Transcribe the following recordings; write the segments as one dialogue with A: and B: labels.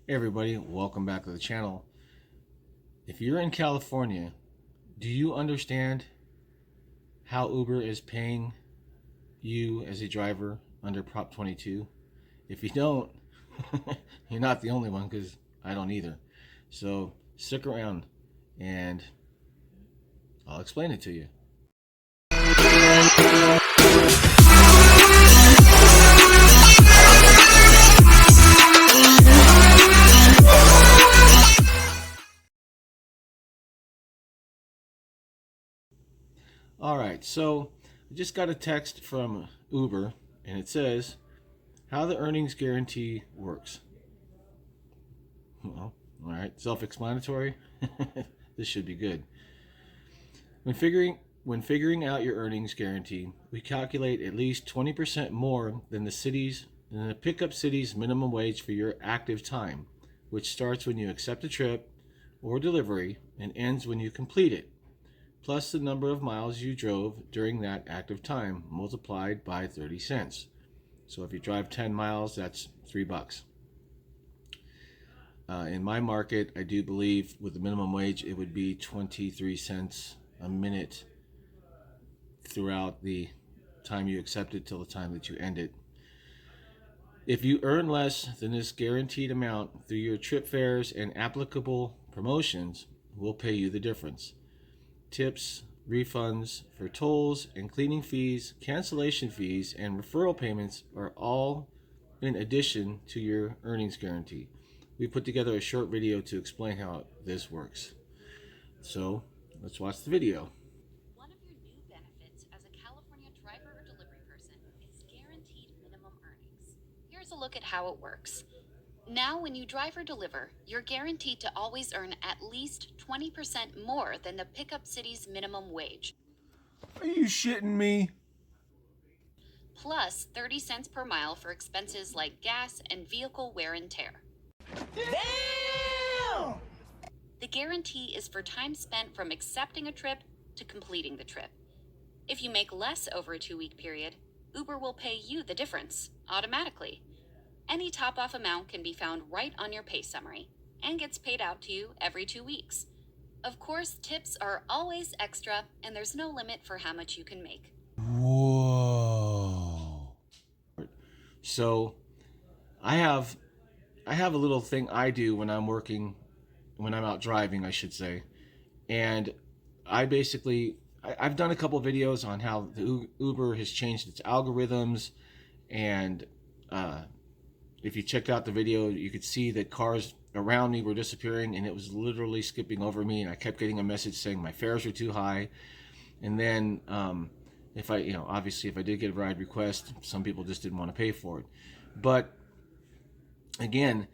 A: Hey everybody, welcome back to the channel. If you're in California, do you understand how Uber is paying you as a driver under Prop 22? If you don't, you're not the only one, because I don't either. So stick around and I'll explain it to you. All right, so I just got a text from Uber and it says how the earnings guarantee works. Well, all right, self-explanatory. This should be good. When figuring out your earnings guarantee, we calculate at least 20% more than the pickup city's minimum wage for your active time, which starts when you accept a trip or delivery and ends when you complete it, plus the number of miles you drove during that active time multiplied by 30 cents. So if you drive 10 miles, that's $3. In my market, I do believe with the minimum wage, it would be 23 cents a minute throughout the time you accept it till the time that you end it. If you earn less than this guaranteed amount through your trip fares and applicable promotions, we'll pay you the difference. Tips, refunds for tolls and cleaning fees, cancellation fees, and referral payments are all in addition to your earnings guarantee. We put together a short video to explain how this works. So let's watch the video.
B: One of your new benefits as a California driver or delivery person is guaranteed minimum earnings. Here's a look at how it works. Now, when you drive or deliver, you're guaranteed to always earn at least 20% more than the pickup city's minimum wage,
A: Are you shitting me?
B: plus 30 cents per mile for expenses like gas and vehicle wear and tear.
C: Damn!
B: The guarantee is for time spent from accepting a trip to completing the trip. If you make less over a 2-week period, Uber will pay you the difference automatically. Any top-off amount can be found right on your pay summary and gets paid out to you every 2 weeks. Of course, tips are always extra, and there's no limit for how much you can make.
A: Whoa. So I have a little thing I do when I'm out driving, I should say. And I've done a couple videos on how the Uber has changed its algorithms, and if you check out the video, you could see that cars around me were disappearing, and it was literally skipping over me, and I kept getting a message saying my fares are too high. And then if I, obviously if I did get a ride request, some people just didn't want to pay for it. But again,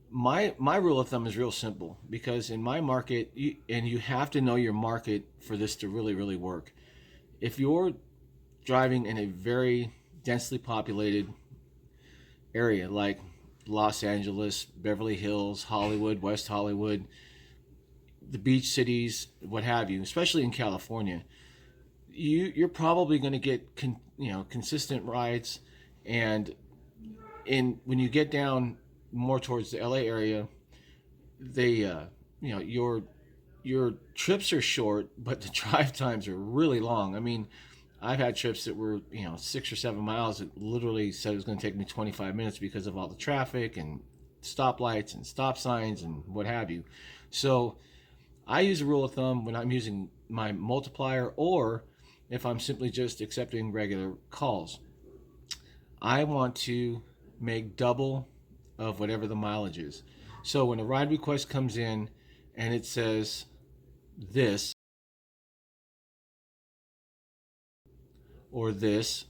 A: my rule of thumb is real simple, because in my market, you have to know your market for this to really work. If you're driving in a very densely populated area like Los Angeles, Beverly Hills, Hollywood, West Hollywood, the beach cities, what have you, especially in California, you're probably going to get consistent rides. And when you get down more towards the LA area, they your trips are short, but the drive times are really long. I mean, I've had trips that were 6 or 7 miles that literally said it was going to take me 25 minutes because of all the traffic and stoplights and stop signs and what have you. So I use a rule of thumb when I'm using my multiplier, or if I'm simply just accepting regular calls. I want to make double of whatever the mileage is. So when a ride request comes in and it says this or this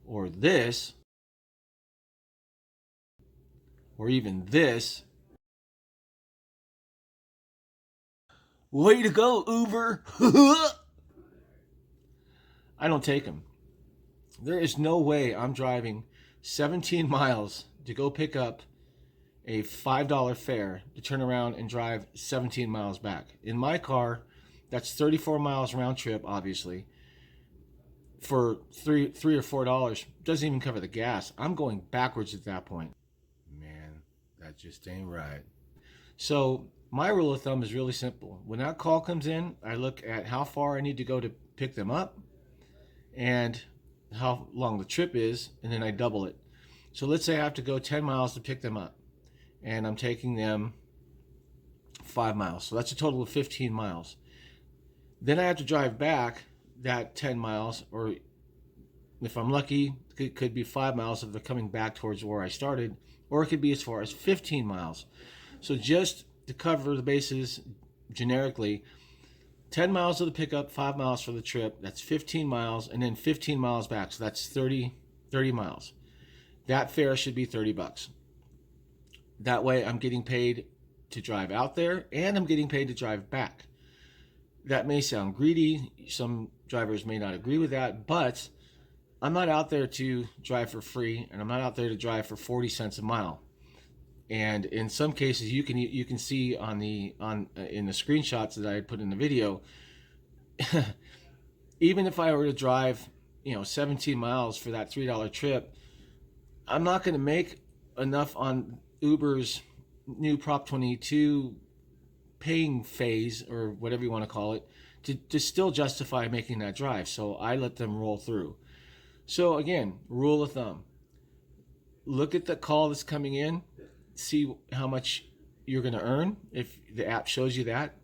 A: or this or even this, way to go, Uber. I don't take them. There is no way I'm driving 17 miles to go pick up a $5 fare to turn around and drive 17 miles back. In my car, that's 34 miles round trip, obviously. for three or $4 doesn't even cover the gas. I'm going backwards at that point. Man, that just ain't right. So my rule of thumb is really simple. When that call comes in, I look at how far I need to go to pick them up and how long the trip is, and then I double it. So let's say I have to go 10 miles to pick them up, and I'm taking them 5 miles. So that's a total of 15 miles. Then I have to drive back that 10 miles, or if I'm lucky, it could be 5 miles if they're coming back towards where I started, or it could be as far as 15 miles. So just to cover the bases generically, 10 miles of the pickup, 5 miles for the trip, that's 15 miles, and then 15 miles back, so that's 30 miles. That fare should be $30. That way I'm getting paid to drive out there, and I'm getting paid to drive back. That may sound greedy. Some drivers may not agree with that, but I'm not out there to drive for free, and I'm not out there to drive for 40 cents a mile. And in some cases, you can see in the screenshots that I put in the video, even if I were to drive 17 miles for that $3 trip, I'm not going to make enough on Uber's new Prop 22 paying phase, or whatever you want to call it, to still justify making that drive. So I let them roll through. So again, rule of thumb, look at the call that's coming in, see how much you're going to earn if the app shows you that,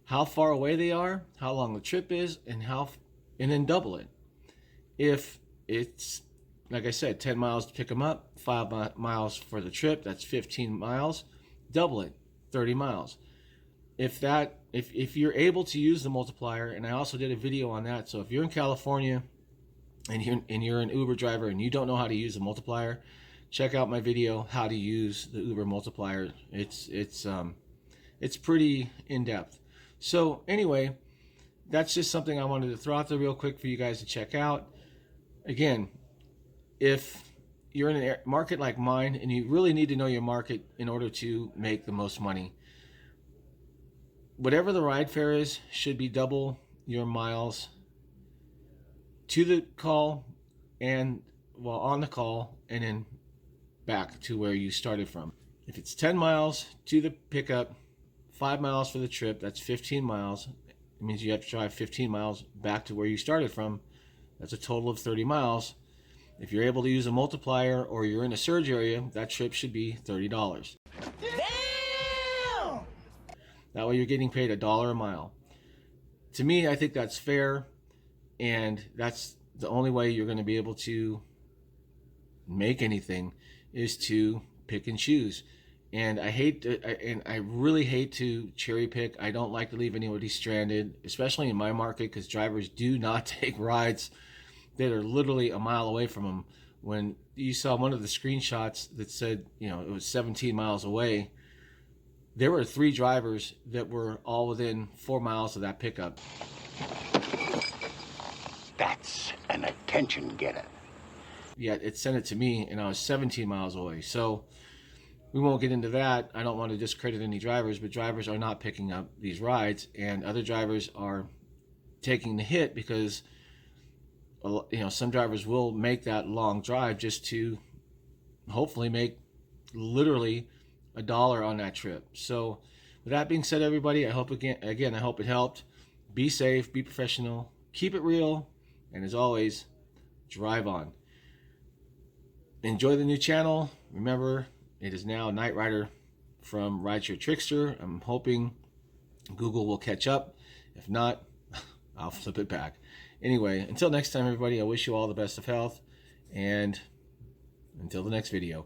A: how far away they are, how long the trip is, and then double it. If it's, like I said, 10 miles to pick them up, 5 miles for the trip, that's 15 miles, double it, 30 miles. If you're able to use the multiplier, and I also did a video on that, so if you're in California and you're an Uber driver and you don't know how to use the multiplier, check out my video how to use the Uber multiplier. It's pretty in-depth. So anyway, that's just something I wanted to throw out there real quick for you guys to check out. Again, if you're in a market like mine and you really need to know your market in order to make the most money, whatever the ride fare is should be double your miles to the call and on the call, and then back to where you started from. If it's 10 miles to the pickup, 5 miles for the trip, that's 15 miles. It means you have to drive 15 miles back to where you started from. That's a total of 30 miles. If you're able to use a multiplier or you're in a surge area, that trip should be $30. Damn! That way you're getting paid $1 a mile. To me, I think that's fair, and that's the only way you're going to be able to make anything, is to pick and choose. And I really hate to cherry pick. I don't like to leave anybody stranded, especially in my market, because drivers do not take rides that are literally a mile away from them. When you saw one of the screenshots that said, it was 17 miles away, there were 3 drivers that were all within 4 miles of that pickup.
C: That's an attention getter.
A: Yet it sent it to me, and I was 17 miles away. So we won't get into that. I don't want to discredit any drivers, but drivers are not picking up these rides, and other drivers are taking the hit because some drivers will make that long drive just to hopefully make literally $1 on that trip. So with that being said, everybody, I hope I hope it helped. Be safe, be professional, keep it real, and as always, drive on. Enjoy the new channel. Remember, it is now Knight Rider from Rideshare Trickster. I'm hoping Google will catch up. If not, I'll flip it back. Anyway, until next time, everybody, I wish you all the best of health, and until the next video.